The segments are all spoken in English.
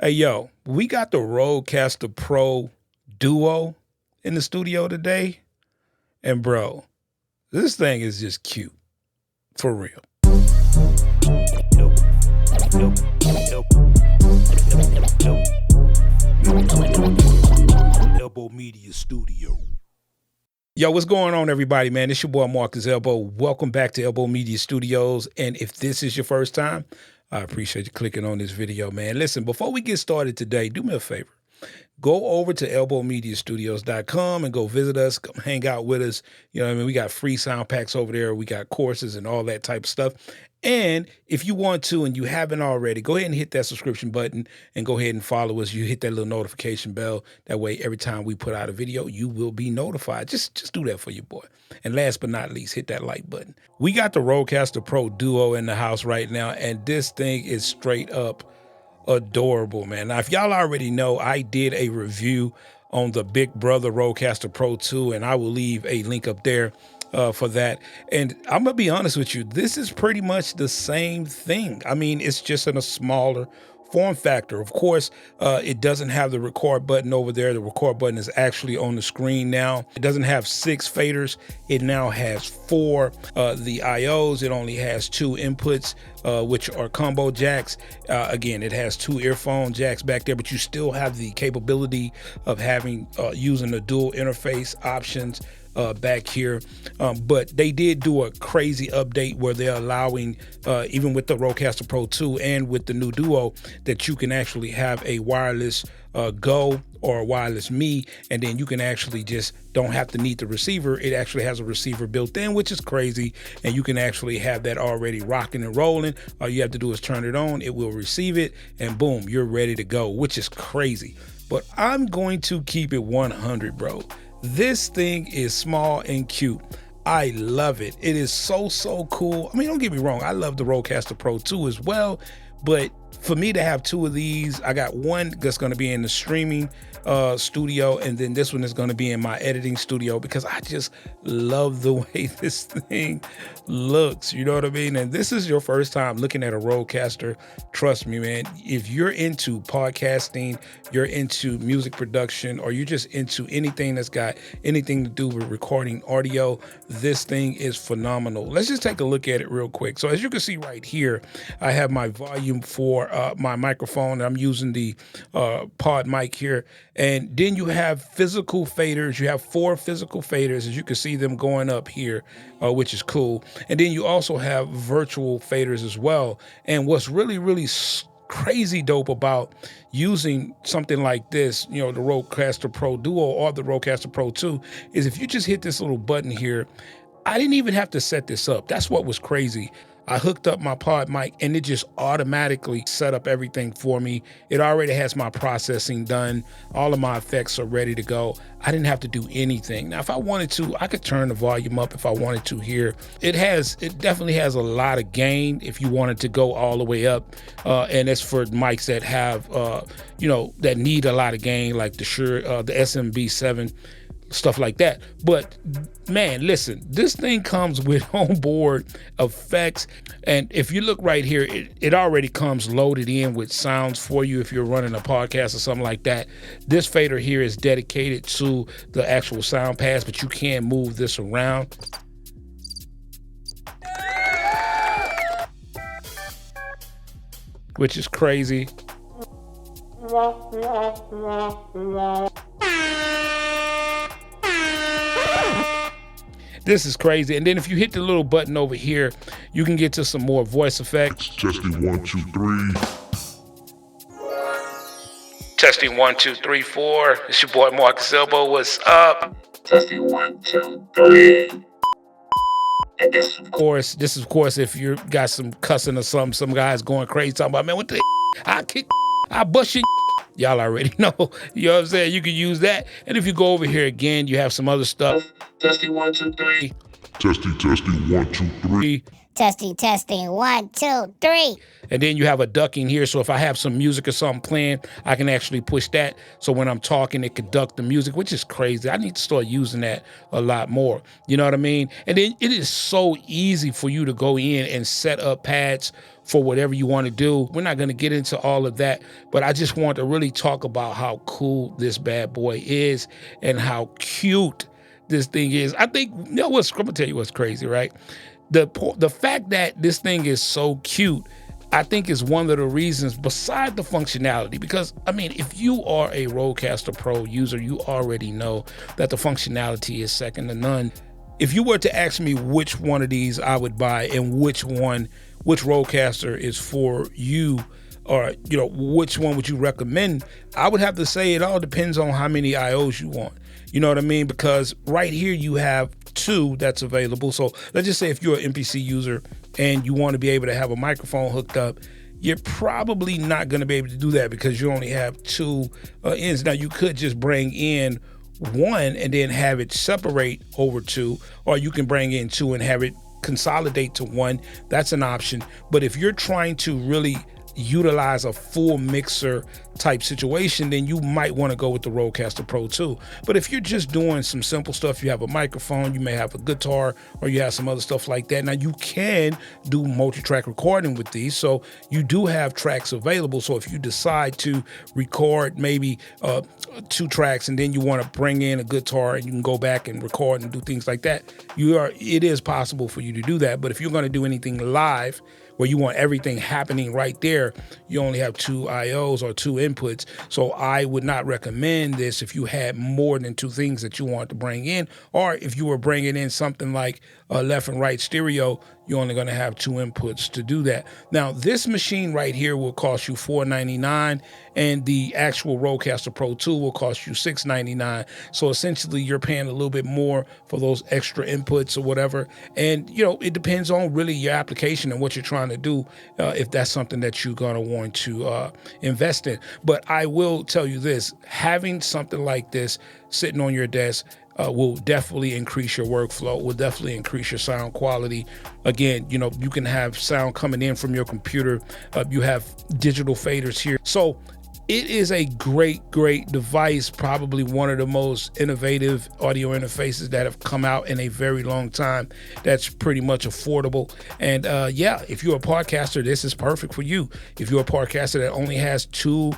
Hey, yo, we got the Rodecaster Pro Duo in the studio today. And, bro, this thing is just cute. For real. Elbow Media Studio. Yo, what's going on, everybody, man? It's your boy, Marcus Elbow. Welcome back to Elbow Media Studios. And if this is your first time, I appreciate you clicking on this video, man. Listen, before we get started today, do me a favor. Go over to elbowmediastudios.com and go visit us, come hang out with us. You know what I mean? We got free sound packs over there. We got courses and all that type of stuff. And if you want to and you haven't already, go ahead and hit that subscription button and go ahead and follow us. You hit that little notification bell. That way, every time we put out a video, you will be notified. Just do that for your boy. And last but not least, hit that like button. We got the Rodecaster Pro Duo in the house right now, and this thing is straight up adorable, man. Now, if y'all already know, I did a review on the Big Brother Rodecaster Pro 2, and I will leave a link up there for that. And I'm gonna be honest with you, this is pretty much the same thing. I mean, it's just in a smaller form factor. Of course, it doesn't have the record button over there. The record button is actually on the screen now. It doesn't have 6 faders. It now has 4. The IOs, it only has 2 inputs, which are combo jacks. Again, it has 2 earphone jacks back there, but you still have the capability of having using the dual interface options back here. But they did do a crazy update where they're allowing, even with the Rodecaster Pro 2 and with the new Duo, that you can actually have a wireless Go or a wireless Me, and then you can actually just don't have to need the receiver. It actually has a receiver built in, which is crazy, and you can actually have that already rocking and rolling. All you have to do is turn it on, it will receive it, and boom, you're ready to go, which is crazy. But I'm going to keep it 100, bro. This thing is small and cute. I love it. It is so cool. I mean, don't get me wrong. I love the Rodecaster Pro 2 as well. But for me to have 2 of these, I got one that's going to be in the streaming studio, and then this one is going to be in my editing studio because I just love the way this thing looks. You know what I mean? And this is your first time looking at a Rodecaster. Trust me, man. If you're into podcasting, you're into music production, or you're just into anything that's got anything to do with recording audio, this thing is phenomenal. Let's just take a look at it real quick. So as you can see right here, I have my volume for my microphone. I'm using the pod mic here. And then you have physical faders. You have 4 physical faders, as you can see them going up here, which is cool. And then you also have virtual faders as well. And what's really crazy dope about using something like this, you know, the Rodecaster Pro Duo or the Rodecaster Pro 2, is if you just hit this little button here, I didn't even have to set this up. That's what was crazy. I hooked up my pod mic and it just automatically set up everything for me. It already has my processing done. All of my effects are ready to go. I didn't have to do anything. Now, if I wanted to, I could turn the volume up if I wanted to here. It definitely has a lot of gain if you wanted to go all the way up. And it's for mics that have, that need a lot of gain, like the SMB7, stuff like that. But man, listen, this thing comes with onboard effects, and if you look right here, it already comes loaded in with sounds for you if you're running a podcast or something like that. This fader here is dedicated to the actual sound pass, but you can move this around. Which is crazy. This is crazy. And then if you hit the little button over here, you can get to some more voice effects. Testing 1 2 3. Testing 1 2 3 4. It's your boy Marcus Elbow. What's up? Testing 1 2 3. And this is of course if you got some cussing or something, some guys going crazy talking about, man, what the I kick, I bust your. Y'all already know. You know what I'm saying? You can use that. And if you go over here again, you have some other stuff. Testing 1 2 3. Testing 1 2 3. Testing, testing. 1, 2, 3. And then you have a ducking here. So if I have some music or something playing, I can actually push that. So when I'm talking, it can duck the music, which is crazy. I need to start using that a lot more. You know what I mean? And then it is so easy for you to go in and set up pads for whatever you want to do. We're not going to get into all of that, but I just want to really talk about how cool this bad boy is and how cute this thing is. I think, you know what's, I'm going to tell you what's crazy, right? The fact that this thing is so cute, I think is one of the reasons beside the functionality, because I mean, if you are a Rodecaster Pro user, you already know that the functionality is second to none. If you were to ask me which one of these I would buy and which Rodecaster is for you, or you know, which one would you recommend, I would have to say it all depends on how many IOs you want. You know what I mean? Because right here you have 2 that's available. So let's just say if you're an MPC user and you want to be able to have a microphone hooked up, you're probably not going to be able to do that because you only have 2 ends. Now you could just bring in 1 and then have it separate over 2, or you can bring in 2 and have it consolidate to 1. That's an option. But if you're trying to really utilize a full mixer type situation, then you might want to go with the Rodecaster Pro 2. But if you're just doing some simple stuff, you have a microphone, you may have a guitar, or you have some other stuff like that. Now you can do multi-track recording with these, so you do have tracks available. So if you decide to record maybe 2 tracks and then you want to bring in a guitar and you can go back and record and do things like that, it is possible for you to do that. But if you're going to do anything live where you want everything happening right there, you only have 2 IOs or 2 inputs. So I would not recommend this if you had more than 2 things that you want to bring in, or if you were bringing in something like a left and right stereo, you're only going to have 2 inputs to do that. Now, this machine right here will cost you $499, and the actual Rodecaster Pro 2 will cost you $699. So essentially, you're paying a little bit more for those extra inputs or whatever. And, you know, it depends on really your application and what you're trying to do, if that's something that you're going to want to invest in. But I will tell you this, having something like this sitting on your desk will definitely increase your workflow, will definitely increase your sound quality. Again, you know, you can have sound coming in from your computer. You have digital faders here. So it is a great device, probably one of the most innovative audio interfaces that have come out in a very long time. That's pretty much affordable. And yeah, if you're a podcaster, this is perfect for you. If you're a podcaster that only has 2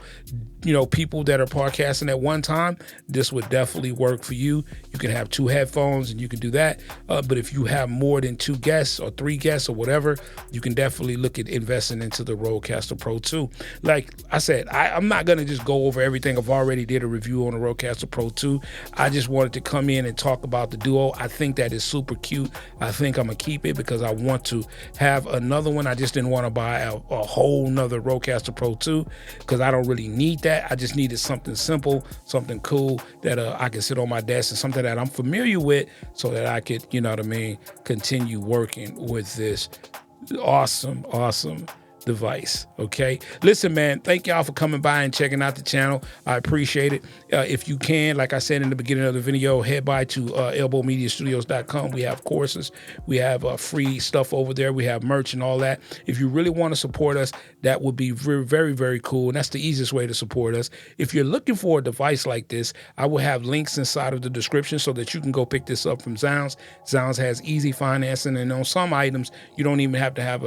people that are podcasting at one time, this would definitely work for you. You can have 2 headphones and you can do that. But if you have more than 2 guests or 3 guests or whatever, you can definitely look at investing into the Rodecaster Pro 2. Like I said, I'm not going to just go over everything. I've already did a review on the Rodecaster Pro 2. I just wanted to come in and talk about the Duo. I think that is super cute. I think I'm going to keep it because I want to have another one. I just didn't want to buy a whole nother Rodecaster Pro 2 because I don't really need that. I just needed something simple, something cool that I can sit on my desk and something that I'm familiar with so that I could, you know what I mean, continue working with this awesome device. Okay, listen, man, thank y'all for coming by and checking out the channel. I appreciate it. If you can, like I said in the beginning of the video, head by to elbowmediastudios.com. We have courses, we have free stuff over there, we have merch and all that. If you really want to support us, that would be very cool, and that's the easiest way to support us. If you're looking for a device like this, I will have links inside of the description so that you can go pick this up from Zounds. Zounds has easy financing, and on some items you don't even have to have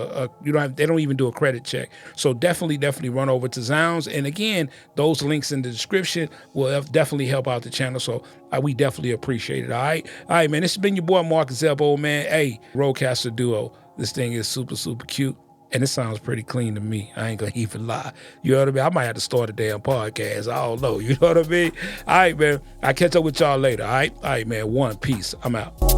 they don't even do a credit check. So definitely run over to Zounds. And again, those links in the description will definitely help out the channel. So we definitely appreciate it. All right, man. This has been your boy Marcus Elbow, man. Hey, Rodecaster Duo. This thing is super cute. And it sounds pretty clean to me. I ain't gonna even lie. You know what I mean? I might have to start a damn podcast. I don't know. You know what I mean? All right, man. I'll catch up with y'all later. All right, man. One peace. I'm out.